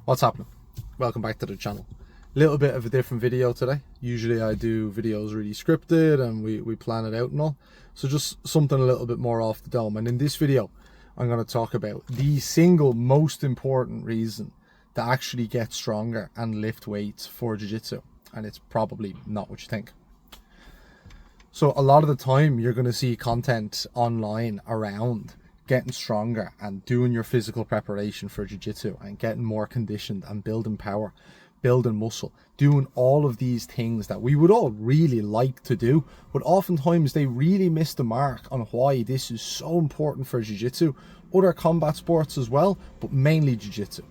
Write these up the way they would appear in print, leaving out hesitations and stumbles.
What's happening? Welcome back to the channel. Little bit of a different video today. Usually I do videos really scripted and we plan it out and all. So just something a little bit more off the dome. And in this video, I'm going to talk about the single most important reason to actually get stronger and lift weights for Jiu-Jitsu. And it's probably not what you think. So a lot of the time you're going to see content online around getting stronger and doing your physical preparation for Jiu-Jitsu and getting more conditioned and building power, building muscle, doing all of these things that we would all really like to do, but oftentimes they really miss the mark on why this is so important for Jiu-Jitsu, other combat sports as well, but mainly Jiu-Jitsu.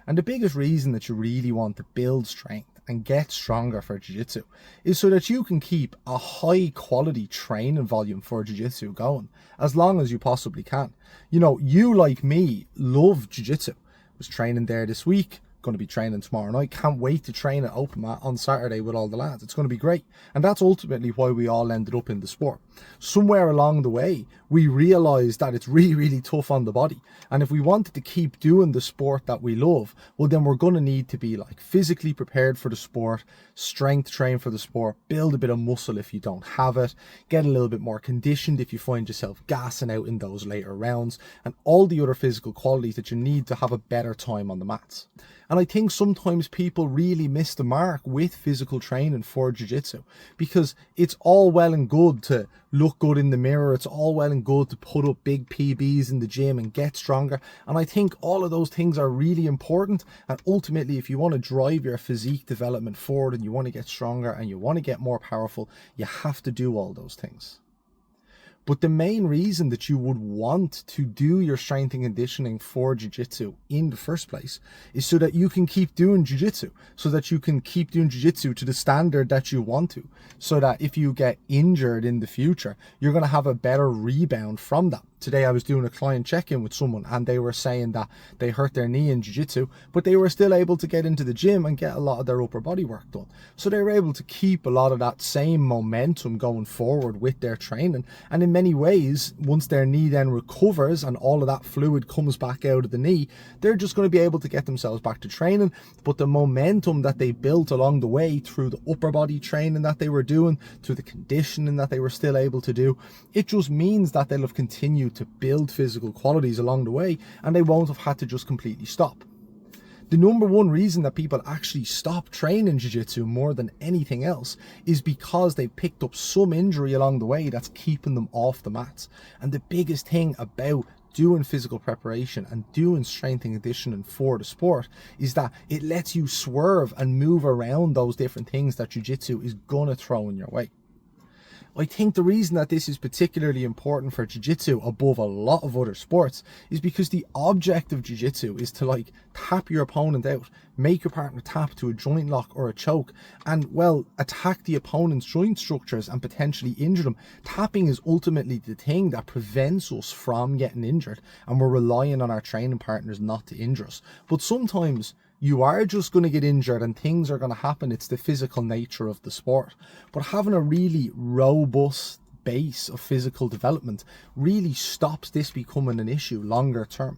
And the biggest reason that you really want to build strength and get stronger for Jiu-Jitsu is so that you can keep a high quality training volume for Jiu-Jitsu going as long as you possibly can. You know, you like me love Jiu-Jitsu. Was training there this week, going to be training tomorrow night. Can't wait to train at open mat on Saturday with all the lads. It's going to be great. And that's ultimately why we all ended up in the sport. Somewhere along the way, we realized that it's really, really tough on the body. And if we wanted to keep doing the sport that we love, well, then we're going to need to be like physically prepared for the sport, strength train for the sport, build a bit of muscle if you don't have it, get a little bit more conditioned if you find yourself gassing out in those later rounds, and all the other physical qualities that you need to have a better time on the mats. And I think sometimes people really miss the mark with physical training for Jiu-Jitsu, because it's all well and good to look good in the mirror. It's all well and good to put up big PBs in the gym and get stronger. And I think all of those things are really important. And ultimately, if you want to drive your physique development forward and you want to get stronger and you want to get more powerful, you have to do all those things. But the main reason that you would want to do your strength and conditioning for Jiu-Jitsu in the first place is so that you can keep doing Jiu-Jitsu, so that you can keep doing Jiu-Jitsu to the standard that you want to, so that if you get injured in the future, you're going to have a better rebound from that. Today I was doing a client check-in with someone and they were saying that they hurt their knee in Jiu-Jitsu, but they were still able to get into the gym and get a lot of their upper body work done. So they were able to keep a lot of that same momentum going forward with their training. And in many ways, once their knee then recovers and all of that fluid comes back out of the knee, they're just going to be able to get themselves back to training. But the momentum that they built along the way through the upper body training that they were doing, through the conditioning that they were still able to do, it just means that they'll have continued to build physical qualities along the way and they won't have had to just completely stop. The number one reason that people actually stop training Jiu-Jitsu more than anything else is because they picked up some injury along the way that's keeping them off the mats. And the biggest thing about doing physical preparation and doing strength and conditioning for the sport is that it lets you swerve and move around those different things that Jiu-Jitsu is gonna throw in your way. I think the reason that this is particularly important for Jiu-Jitsu above a lot of other sports is because the object of Jiu-Jitsu is to like tap your opponent out, make your partner tap to a joint lock or a choke, and well, attack the opponent's joint structures and potentially injure them. Tapping is ultimately the thing that prevents us from getting injured, and we're relying on our training partners not to injure us. But sometimes you are just going to get injured and things are going to happen. It's the physical nature of the sport. But having a really robust base of physical development really stops this becoming an issue longer term.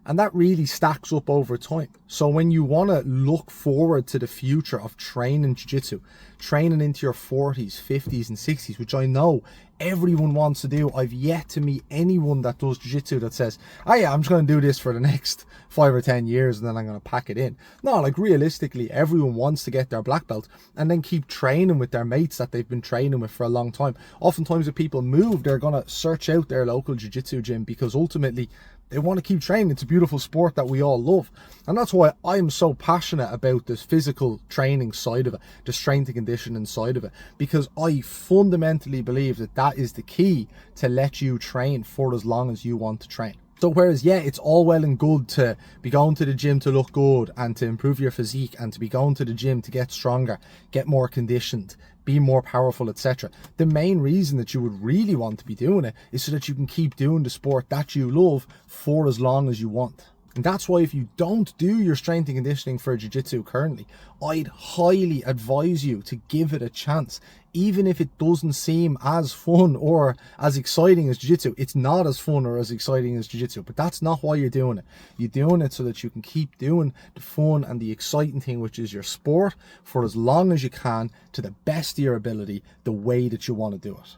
And that really stacks up over time. So when you want to look forward to the future of training Jiu-Jitsu, training into your 40s, 50s and 60s, which I know everyone wants to do. I've yet to meet anyone that does Jiu-Jitsu that says, oh yeah, I'm just going to do this for the next 5 or 10 years and then I'm going to pack it in. No, like realistically, everyone wants to get their black belt and then keep training with their mates that they've been training with for a long time. Oftentimes if people move, they're going to search out their local Jiu-Jitsu gym because ultimately they want to keep training. It's a beautiful sport that we all love. And that's why I'm so passionate about this physical training side of it, the strength and conditioning side of it, because I fundamentally believe that that is the key to let you train for as long as you want to train. So whereas, yeah, it's all well and good to be going to the gym to look good and to improve your physique and to be going to the gym to get stronger, get more conditioned, be more powerful, etc. The main reason that you would really want to be doing it is so that you can keep doing the sport that you love for as long as you want. And that's why if you don't do your strength and conditioning for Jiu-Jitsu currently, I'd highly advise you to give it a chance even if it doesn't seem as fun or as exciting as jiu-jitsu. It's not as fun or as exciting as jiu-jitsu, but that's not why you're doing it. You're doing it so that you can keep doing the fun and the exciting thing, which is your sport, for as long as you can, to the best of your ability, the way that you want to do it.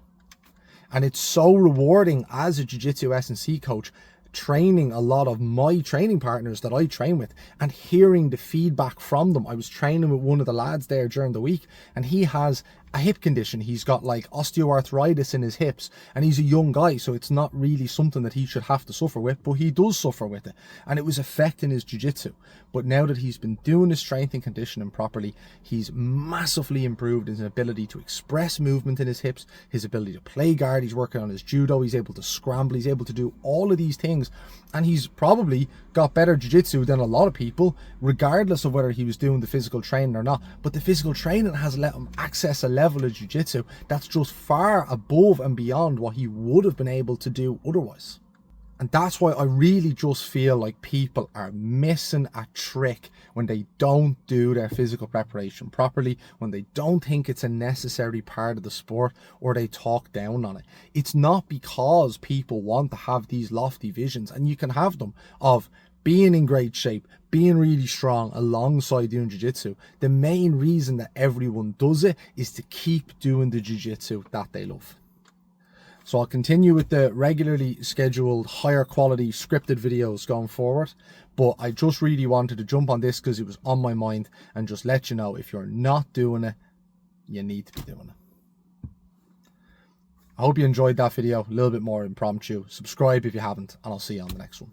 And it's so rewarding as a jiu-jitsu S&C coach, training a lot of my training partners that I train with and hearing the feedback from them. I was training with one of the lads there during the week, and he has a hip condition. He's got like osteoarthritis in his hips, and he's a young guy, so it's not really something that he should have to suffer with, but he does suffer with it, and it was affecting his jiu-jitsu. But now that he's been doing his strength and conditioning properly, he's massively improved his ability to express movement in his hips, his ability to play guard. He's working on his judo, he's able to scramble, he's able to do all of these things, and he's probably got better jiu-jitsu than a lot of people, regardless of whether he was doing the physical training or not. But the physical training has let him access a level of jiu-jitsu that's just far above and beyond what he would have been able to do otherwise. And that's why I really just feel like people are missing a trick when they don't do their physical preparation properly, when they don't think it's a necessary part of the sport, or they talk down on it. It's not because people want to have these lofty visions, and you can have them, of being in great shape, being really strong alongside doing jiu-jitsu. The main reason that everyone does it is to keep doing the jiu-jitsu that they love. So I'll continue with the regularly scheduled, higher quality scripted videos going forward. But I just really wanted to jump on this because it was on my mind, and just let you know, if you're not doing it, you need to be doing it. I hope you enjoyed that video, a little bit more impromptu. Subscribe if you haven't, and I'll see you on the next one.